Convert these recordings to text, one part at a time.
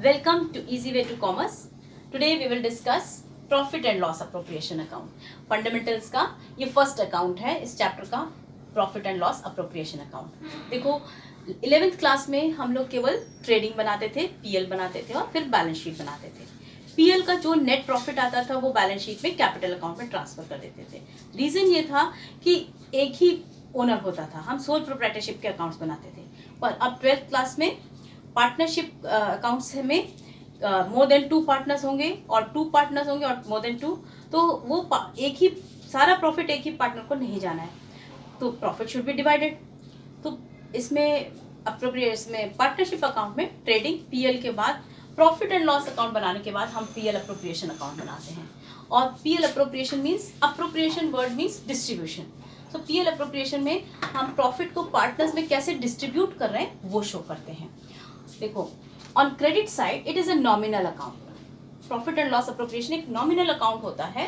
Welcome to Easy Way to Commerce. Today we will discuss Profit and Loss Appropriation Account. Fundamentals का ये first account है इस chapter का, profit and loss appropriation account. देखो 11th class में हम लोग केवल ट्रेडिंग बनाते थे, पीएल बनाते थे और फिर बैलेंस शीट बनाते थे. पीएल का जो नेट प्रॉफिट आता था वो बैलेंस शीट में कैपिटल अकाउंट में ट्रांसफर कर देते थे. रीजन ये था कि एक ही ओनर होता था, हम सोल प्रोप्राइटरशिप के अकाउंट्स बनाते थे. पर अब 12th क्लास में पार्टनरशिप अकाउंट्स में मोर देन 2 पार्टनर्स होंगे और 2 पार्टनर्स होंगे और मोर देन 2, तो वो एक ही सारा प्रॉफिट एक ही पार्टनर को नहीं जाना है, तो प्रॉफिट शुड बी डिवाइडेड. तो इसमें अप्रोप्रिएशन में पार्टनरशिप अकाउंट में ट्रेडिंग पीएल के बाद प्रॉफिट एंड लॉस अकाउंट बनाने के बाद हम पीएल अप्रोप्रिएशन अकाउंट बनाते हैं. और PL appropriation means, appropriation word means distribution. तो पीएल अप्रोप्रिएशन में हम प्रॉफिट को पार्टनर्स में कैसे डिस्ट्रीब्यूट कर रहे हैं वो शो करते हैं. देखो, on credit side it is a nominal account. Profit and loss appropriation एक नॉमिनल अकाउंट होता है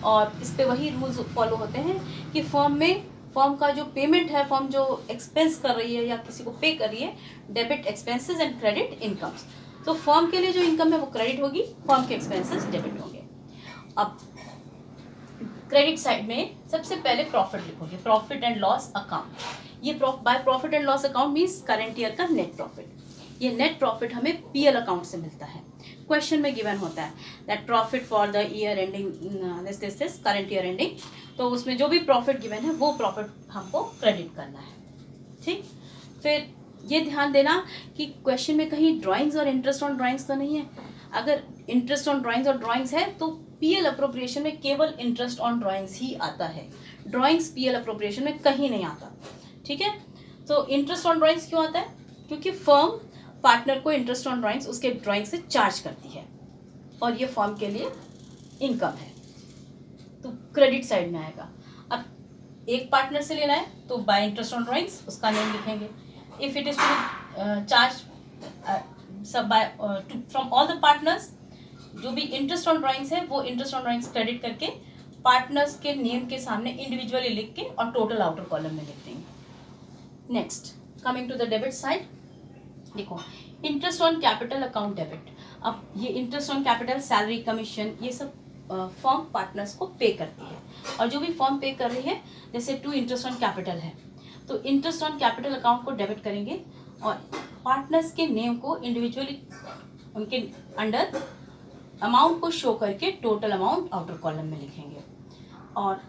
और इस पे वही रूल्स फॉलो होते हैं कि फर्म का जो पेमेंट है, फर्म जो एक्सपेंस कर रही है या किसी को पे कर रही है, debit expenses and credit incomes. तो फर्म के लिए जो इनकम है वो क्रेडिट होगी, फर्म के एक्सपेंसेस डेबिट होंगे. अब क्रेडिट साइड में सबसे पहले प्रॉफिट लिखोगे, प्रॉफिट एंड लॉस अकाउंट. ये by profit and loss account means current year का नेट प्रॉफिट. ये नेट प्रॉफिट हमें पीएल अकाउंट से मिलता है. क्वेश्चन में गिवन होता है that profit for the year ending this current year ending. तो उसमें जो भी प्रॉफिट गिवन है वो प्रॉफिट हमको क्रेडिट करना है. ठीक, फिर ये ध्यान देना कि क्वेश्चन में कहीं ड्राइंग्स और इंटरेस्ट ऑन ड्राइंग्स तो नहीं है. अगर इंटरेस्ट ऑन ड्राइंग्स और ड्राइंग्स है तो पीएल अप्रोप्रिएशन में केवल इंटरेस्ट ऑन ड्राइंग्स ही आता है. ड्राइंग्स पीएल अप्रोप्रिएशन में कहीं नहीं आता. ठीक है, तो इंटरेस्ट ऑन ड्राइंग्स क्यों आता है? क्योंकि फर्म पार्टनर को इंटरेस्ट ऑन ड्राइंग्स उसके ड्राइंग से चार्ज करती है और ये फर्म के लिए इनकम है, तो क्रेडिट साइड में आएगा. अब एक पार्टनर से लेना है तो बाय इंटरेस्ट ऑन ड्राइंग्स उसका नेम लिखेंगे. If it is to charge सब by from all the partners, जो भी इंटरेस्ट ऑन ड्राइंग्स है वो इंटरेस्ट ऑन ड्राइंग्स क्रेडिट करके पार्टनर्स के नेम के सामने इंडिविजुअली लिख के और टोटल आउटर कॉलम में लिख देंगे. Next, coming to the debit side, देखो interest on capital account debit. अब ये interest on capital, salary, commission, ये सब फर्म पार्टनर्स को पे करती है. और जो भी फर्म पे कर रही है, जैसे 2 इंटरेस्ट ऑन कैपिटल है तो इंटरेस्ट ऑन कैपिटल अकाउंट को डेबिट करेंगे और पार्टनर्स के नेम को इंडिविजुअली उनके अंडर अमाउंट को शो करके टोटल अमाउंट आउटर कॉलम में लिखेंगे और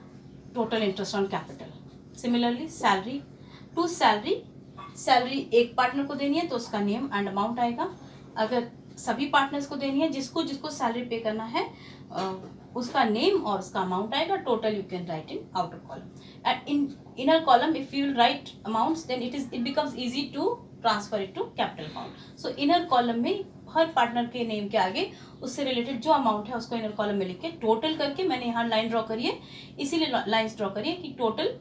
total interest on capital. Similarly salary, to salary एक पार्टनर को देनी है तो उसका नेम एंड अमाउंट आएगा. अगर सभी पार्टनर्स को देनी है, जिसको जिसको सैलरी पे करना है उसका नेम और उसका अमाउंट आएगा. Total you can write in outer column. And in inner column if you will write amounts then it becomes easy to transfer it to capital account. So inner column में हर partner के name के आगे उससे related जो amount है उसको inner column में लिख के टोटल करके, मैंने यहाँ लाइन ड्रॉ करी है इसीलिए लाइन्स ड्रॉ करिए कि total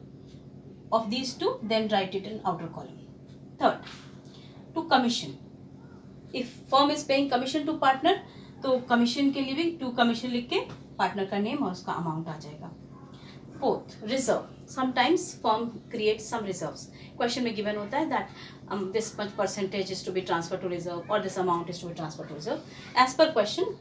of these two then write it in outer column. Third, to commission. If firm is paying commission to partner तो कमीशन के लिए भी टू कमीशन लिख के पार्टनर का नेम और उसका अमाउंट आ जाएगा. Fourth, reserve. Sometimes firm create some reserves. Question में गिवन होता है that this much percentage is to be transfer to reserve और this amount is to be transfer to reserve. As per question,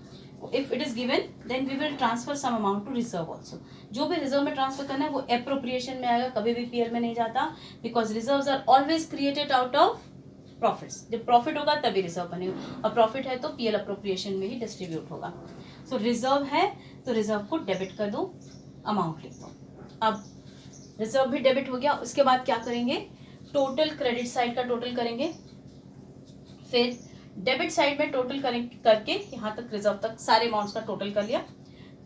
if it is given then we will transfer some amount to reserve also. जो भी reserve में transfer करना है वो appropriation में आएगा, कभी भी पीएल में नहीं जाता, because reserves are always created out of profits. जब प्रॉफिट होगा तभी रिजर्व बनेगा और प्रॉफिट है तो पीएल अप्रोप्रिएशन में ही डिस्ट्रीब्यूट होगा. सो रिजर्व है तो रिजर्व को डेबिट कर दो, अमाउंट लिख दो. अब रिजर्व भी डेबिट हो गया, उसके बाद क्या करेंगे, टोटल क्रेडिट साइड का टोटल करेंगे. फिर डेबिट साइड में टोटल करके यहाँ तक रिजर्व तक सारे अमाउंट्स का टोटल कर लिया.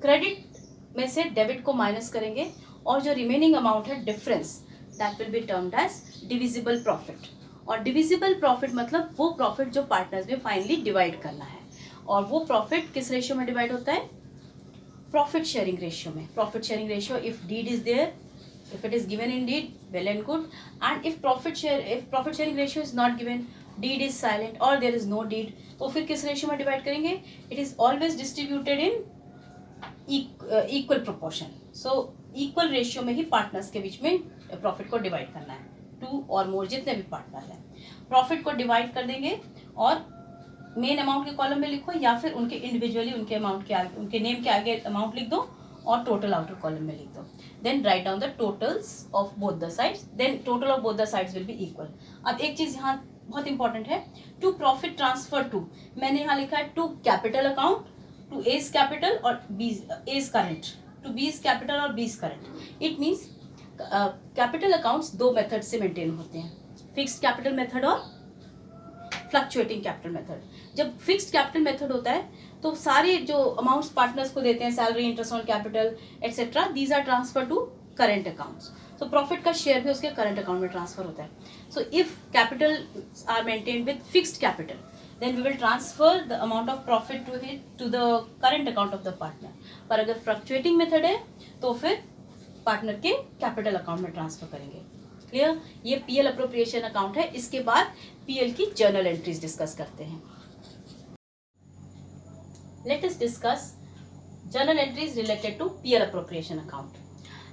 क्रेडिट में से डेबिट को माइनस करेंगे और जो रिमेनिंग अमाउंट है difference, that will be termed as divisible profit. और डिविजिबल प्रॉफिट मतलब वो प्रॉफिट जो पार्टनर्स में फाइनली डिवाइड करना है. और वो प्रॉफिट किस रेशियो में डिवाइड होता है? प्रॉफिट शेयरिंग रेशियो में. Profit sharing ratio, if deed is there, if it is given in deed, well and good. And if profit sharing ratio is not given, deed is silent or there is no deed, तो फिर किस ratio में divide करेंगे? It is always distributed in equal proportion. So equal ratio में ही partners के बीच में profit को divide करना है. 2 और मोर जितने भी पार्टनर हैं प्रॉफिट को डिवाइड कर देंगे और मेन अमाउंट के कॉलम में लिखो या फिर उनके इंडिविजुअली उनके अमाउंट के आगे, उनके नेम के आगे अमाउंट लिख दो और टोटल आउटर कॉलम में लिख दो. Then write down the totals of both the sides. Then total of both the sides will be equal. अब एक चीज यहाँ बहुत इंपॉर्टेंट है, टू प्रॉफिट ट्रांसफर टू, मैंने यहाँ लिखा है to capital account, to A's capital और B's A's current, to B's capital और B's current. It means capital accounts दो मेथड से मेंटेन होते हैं, फिक्स्ड कैपिटल मेथड और फ्लक्चुएटिंग कैपिटल मेथड. जब फिक्स्ड कैपिटल मेथड होता है तो सारे जो अमाउंट्स पार्टनर्स को देते हैं, salary, interest on capital etcetera, these are transfer to current accounts. तो प्रॉफिट का शेयर भी उसके करंट अकाउंट में ट्रांसफर होता है. So if capital are maintained with fixed capital, then we will transfer the amount of profit to the current account of the partner. पर अगर fluctuating method है तो फिर पार्टनर के कैपिटल अकाउंट में ट्रांसफर करेंगे. क्लियर? ये पीएल अप्रोप्रिएशन अकाउंट है. इसके बाद पीएल की जर्नल एंट्रीज डिस्कस करते हैं. Let us discuss journal entries related to PL appropriation account.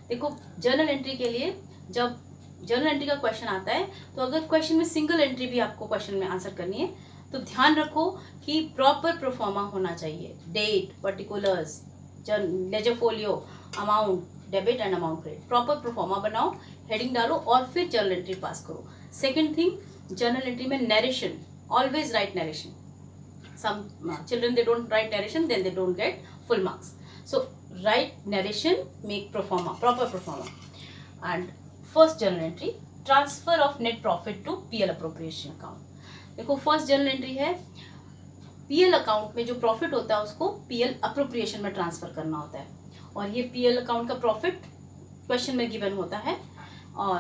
देखो, जर्नल एंट्री के लिए जब जर्नल एंट्री का क्वेश्चन आता है तो अगर क्वेश्चन में सिंगल एंट्री भी आपको क्वेश्चन में आंसर करनी है तो ध्यान रखो कि प्रॉपर प्रोफॉर्मा होना चाहिए. Date, particulars, ledger folio, amount debit and amount credit, proper proforma बनाओ, हेडिंग डालो और फिर जर्नल एंट्री पास करो. सेकंड थिंग, जर्नल एंट्री में narration, always write narration. some children they don't write narration, then they don't get full marks. So write narration, make proforma, proper proforma. And first journal entry, transfer of net profit to PL appropriation account. देखो first journal entry है, PL account में जो profit होता है उसको PL appropriation में transfer करना होता है. और ये पीएल अकाउंट का प्रॉफिट क्वेश्चन में गिवन होता है.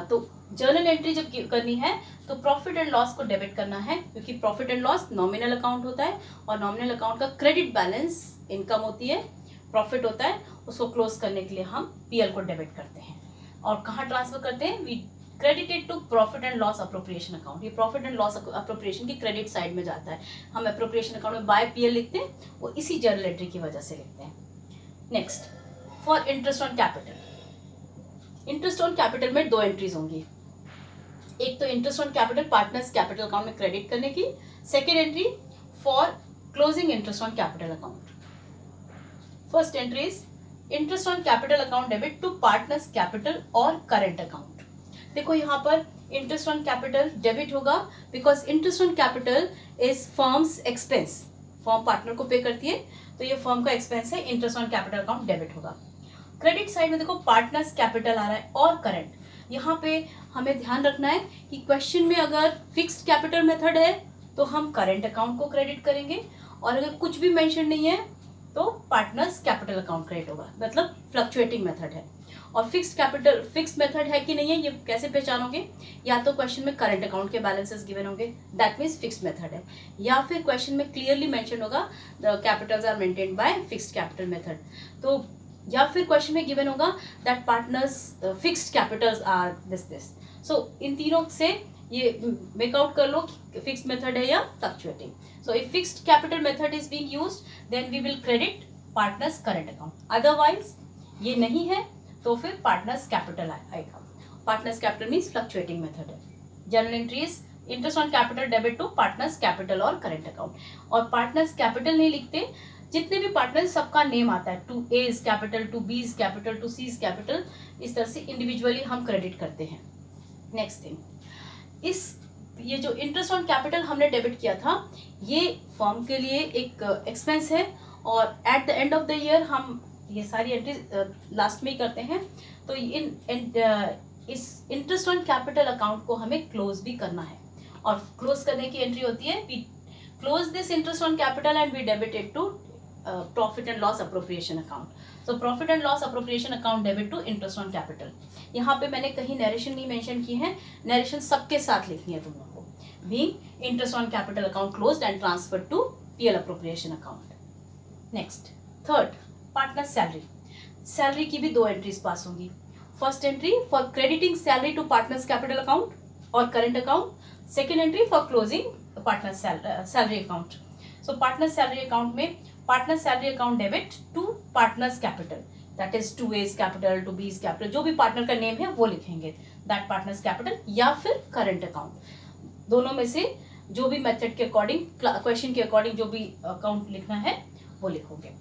तो जर्नल एंट्री जब करनी है तो प्रॉफिट एंड लॉस को डेबिट करना है, क्योंकि profit and loss nominal account होता है और नॉमिनल अकाउंट का क्रेडिट बैलेंस इनकम होती है, प्रॉफिट होता है, उसको क्लोज करने के लिए हम पीएल को डेबिट करते हैं. और कहाँ ट्रांसफर करते हैं? We credited to profit and loss appropriation account. ये प्रॉफिट एंड लॉस अप्रोप्रिएशन की क्रेडिट साइड में जाता है. हम अप्रोप्रिएशन अकाउंट में बाय पीएल लिखते हैं, वो इसी जर्नल एंट्री की वजह से लिखते हैं. Next, for interest on capital. Interest on capital में दो एंट्रीज होंगी. एक तो interest on capital partners capital account में क्रेडिट करने की, second entry for closing interest on capital account. First entry is interest on capital account debit to partners capital और current account. देखो यहाँ पर इंटरेस्ट ऑन कैपिटल डेबिट होगा because interest on capital is firm's expense. Firm partner को pay करती है तो ये फर्म का एक्सपेंस है, interest on capital account debit होगा. क्रेडिट साइड में देखो पार्टनर्स कैपिटल आ रहा है और करंट. यहाँ पे हमें ध्यान रखना है कि क्वेश्चन में अगर फिक्स्ड कैपिटल मेथड है तो हम करंट अकाउंट को क्रेडिट करेंगे, और अगर कुछ भी मेंशन नहीं है तो पार्टनर्स कैपिटल अकाउंट क्रेडिट होगा, मतलब फ्लक्चुएटिंग मेथड है. और फिक्स्ड मेथड है कि नहीं है ये कैसे पहचानोगे? या तो क्वेश्चन में करंट अकाउंट के बैलेंसेस गिवन होंगे, दैट मीन्स फिक्स्ड मेथड है, या फिर क्वेश्चन में क्लियरली मेंशन होगा the capitals are maintained by fixed capital method. तो या फिर क्वेश्चन में गिवन होगा that partners fixed capitals are this. So इन तीनों से ये मेकआउट कर लो कि फिक्स्ड मेथड है या fluctuating. So if fixed capital method is being used then we will credit partners current account. Otherwise ये नहीं है तो फिर पार्टनर्स कैपिटल आएगा. Partners capital means fluctuating method है. Journal entry is interest on capital debit to partners capital और current account. और partners capital नहीं लिखते, जितने भी पार्टनर्स सबका नेम आता है, to A's capital, to B's capital, to C's capital, इस तरह से इंडिविजुअली हम क्रेडिट करते हैं. नेक्स्ट थिंग, ये जो इंटरेस्ट ऑन कैपिटल हमने डेबिट किया था ये फर्म के लिए एक एक्सपेंस है, और at the end of the year हम ये सारी एंट्री लास्ट में ही करते हैं. तो इस इंटरेस्ट ऑन कैपिटल अकाउंट को हमें क्लोज भी करना है, और क्लोज करने की एंट्री होती है we close this interest on capital and we debit it to profit and loss appropriation account. So profit and loss appropriation account debit to interest on capital. यहाँ पे मैंने कहीं नरेशन नहीं मेंशन की है, नरेशन सबके साथ लिखनी है तुम लोगों को. Being interest on capital account closed and transfer to PL appropriation account. Next, third, partner salary. Salary की भी दो एंट्रीज पास होंगी. First entry for crediting salary to partners capital account और current account. Second entry for closing partner salary account. So partner salary account में partner salary account debit to partners capital, that is to A's capital, to B's capital, जो भी partner का name है वो लिखेंगे, that partners capital, या फिर current account. दोनों में से जो भी मेथड के अकॉर्डिंग, क्वेश्चन के अकॉर्डिंग जो भी अकाउंट लिखना है वो लिखोगे।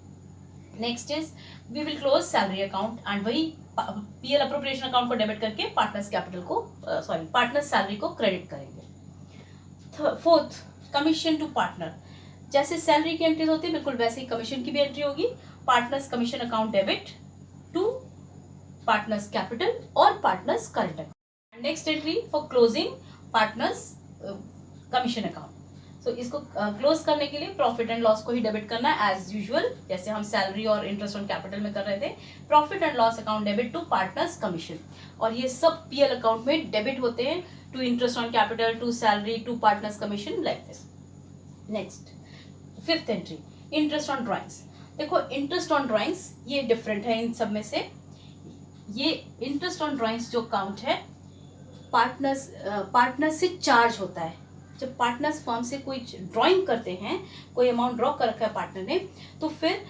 Next is we will close salary account and वही पीएल अप्रोप्रिएशन अकाउंट को डेबिट करके पार्टनर्स कैपिटल को पार्टनर्स सैलरी को क्रेडिट करेंगे। Fourth, commission to partner. जैसे सैलरी की एंट्रीज होती है बिल्कुल वैसे ही कमीशन की भी एंट्री होगी। Partners commission account debit to partners capital और partners current account. Next entry for closing partners commission account. So इसको क्लोज करने के लिए प्रॉफिट एंड लॉस को ही डेबिट करना है एज यूजुअल, जैसे हम सैलरी और इंटरेस्ट ऑन कैपिटल में कर रहे थे। Profit and loss account debit to partners commission, और ये सब पीएल अकाउंट में डेबिट होते हैं to interest on capital, to salary, to partners commission, like this. Next fifth entry, interest on drawings. देखो इंटरेस्ट ऑन ड्राइंग्स ये different है इन सब में से। ये इंटरेस्ट ऑन ड्राइंग्स जो अकाउंट है पार्टनर्स से चार्ज होता है। जब पार्टनर्स फर्म से कोई ड्राइंग करते हैं, कोई अमाउंट ड्रॉ कर रखा है पार्टनर ने, तो फिर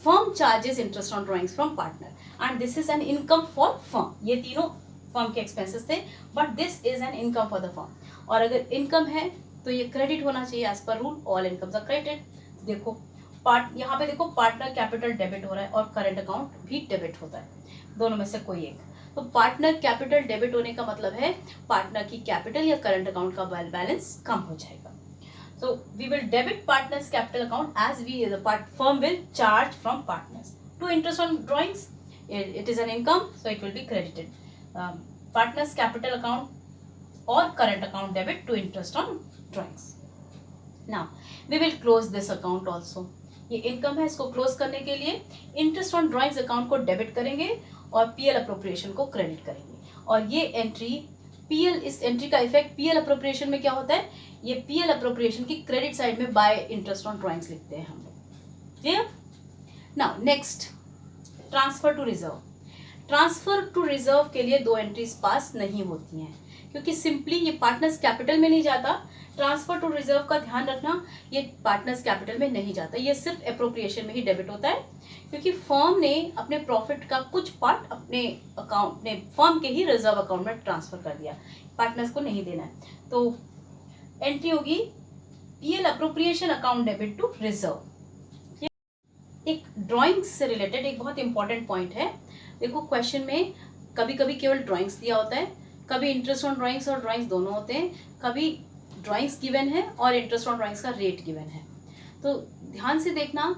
firm charges interest on drawings from partner and this is an income for firm. ये तीनों फर्म के एक्सपेंसेस थे, but this is an income for the firm. और अगर इनकम है तो ये क्रेडिट होना चाहिए as per rule, all incomes are credited. देखो यहाँ पे देखो पार्टनर कैपिटल डेबिट हो रहा है और करंट अकाउंट भी डेबिट होता है, दोनों में से कोई एक। तो पार्टनर कैपिटल डेबिट होने का मतलब है पार्टनर की कैपिटल या करंट अकाउंट का बैलेंस कम हो जाएगा। So we will debit partners capital account as we the firm will charge from partners to interest on drawings, it is an income so it will be credited. Partners capital account और current account debit to interest on drawings. Now we will close this account also. ये income है, इसको close करने के लिए interest on drawings account को debit करेंगे और पीएल अप्रोप्रिएशन को क्रेडिट करेंगे। और ये एंट्री पीएल, इस एंट्री का इफेक्ट पीएल अप्रोप्रिएशन में क्या होता है, ये पीएल अप्रोप्रिएशन की क्रेडिट साइड में बाय इंटरेस्ट ऑन ड्राइंग्स लिखते हैं हम लोग। Clear? Now next, transfer to reserve. Transfer to reserve के लिए दो एंट्रीज पास नहीं होती हैं, क्योंकि सिंपली ये पार्टनर्स कैपिटल में नहीं जाता। ट्रांसफर टू रिजर्व का ध्यान रखना, ये पार्टनर्स कैपिटल में नहीं जाता, ये सिर्फ एप्रोप्रिएशन में ही डेबिट होता है, क्योंकि फर्म ने अपने प्रॉफिट का कुछ पार्ट अपने अकाउंट ने फर्म के ही रिजर्व अकाउंट में ट्रांसफर कर दिया, पार्टनर्स को नहीं देना है। तो एंट्री होगी PL appropriation account debit to reserve. एक ड्राइंग्स से रिलेटेड एक बहुत इंपॉर्टेंट पॉइंट है। देखो क्वेश्चन में कभी कभी केवल ड्राइंग्स दिया होता है, कभी इंटरेस्ट ऑन ड्राइंग्स और ड्राइंग्स दोनों होते हैं, कभी ड्राइंग्स गिवन है और इंटरेस्ट ऑन ड्राइंग्स का रेट गिवन है। तो ध्यान से देखना,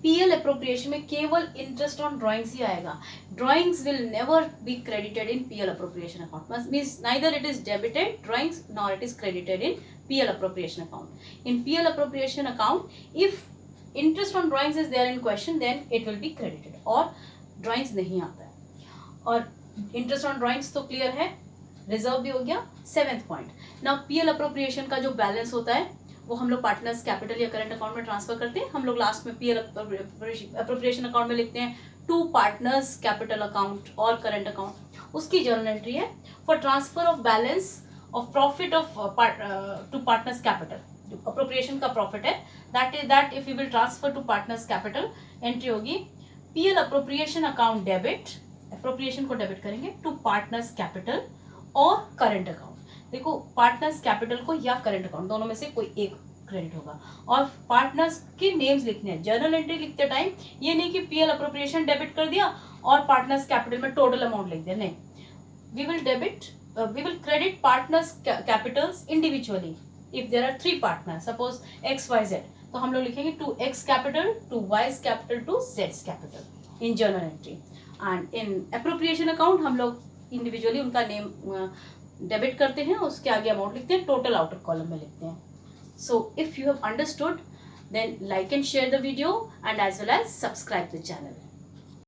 पीएल अप्रोप्रिएशन में केवल इंटरेस्ट ऑन ड्राइंग्स ही आएगा। Drawings will never be credited in PL appropriation account, means neither it is debited drawings nor it is credited in PL appropriation account. In PL appropriation account if interest on drawings is there in question then it will be credited, और drawings नहीं आता है। और interest on drawings तो clear है, reserve भी हो गया। Seventh point, now PL appropriation का जो बैलेंस होता है वो हम लोग पार्टनर्स कैपिटल या करंट अकाउंट में ट्रांसफर करते हैं। हम लोग लास्ट में पीएल अप्रोप्रिएशन अकाउंट में लिखते हैं टू पार्टनर्स कैपिटल अकाउंट और करंट अकाउंट। उसकी जर्नल एंट्री है for transfer of balance of profit of to partners capital. जो अप्रोप्रिएशन का प्रॉफिट है that if you will transfer to partners capital, entry होगी PL appropriation account debit, appropriation को debit करेंगे to partners capital और current account. देखो partners capital को या करंट अकाउंट दोनों में से कोई एक क्रेडिट होगा, और पार्टनर्स के नेम्स लिखने हैं। जर्नल एंट्री लिखते टाइम ये नहीं कि पीएल अप्रोप्रिएशन डेबिट कर दिया और पार्टनर्स कैपिटल में टोटल अमाउंट लिख दिया, नहीं। We will credit partners capitals individually if there are 3 partner, suppose X Y Z, तो हम लोग लिखेंगे to X capital, to Y's capital, to जेड्स capital in journal entry. And in appropriation account हम लोग इंडिविजुअली उनका नेम डेबिट करते हैं, उसके आगे अमाउंट लिखते हैं, टोटल आउटर कॉलम में लिखते हैं। So if you have understood then like and share the video and as well as subscribe the channel.